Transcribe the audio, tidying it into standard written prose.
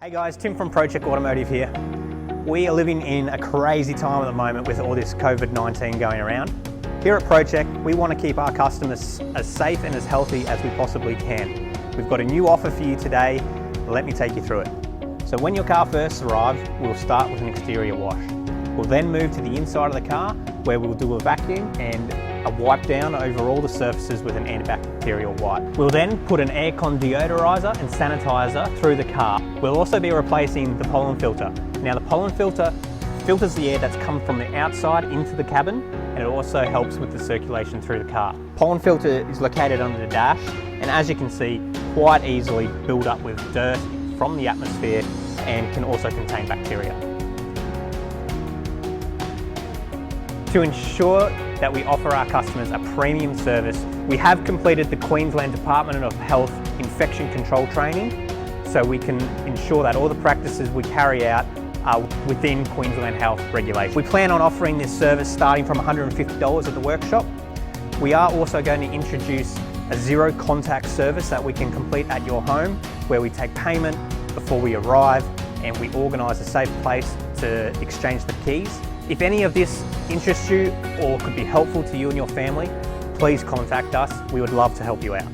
Hey guys, Tim from Procheck Automotive here. We are living in a crazy time at the moment with all this COVID-19 going around. Here at Procheck, we want to keep our customers as safe and as healthy as we possibly can. We've got a new offer for you today. Let me take you through it. So when your car first arrives, we'll start with an exterior wash. We'll then move to the inside of the car where we'll do a vacuum and a wipe down over all the surfaces with an antibacterial wipe. We'll then put an aircon deodorizer and sanitizer through the car. We'll also be replacing the pollen filter. Now the pollen filter filters the air that's come from the outside into the cabin, and it also helps with the circulation through the car. Pollen filter is located under the dash, and as you can see, quite easily build up with dirt from the atmosphere and can also contain bacteria. To ensure that we offer our customers a premium service, we have completed the Queensland Department of Health infection control training, so we can ensure that all the practices we carry out are within Queensland Health regulations. We plan on offering this service starting from $150 at the workshop. We are also going to introduce a zero contact service that we can complete at your home, where we take payment before we arrive and we organise a safe place to exchange the keys. If any of this interests you or could be helpful to you and your family, please contact us. We would love to help you out.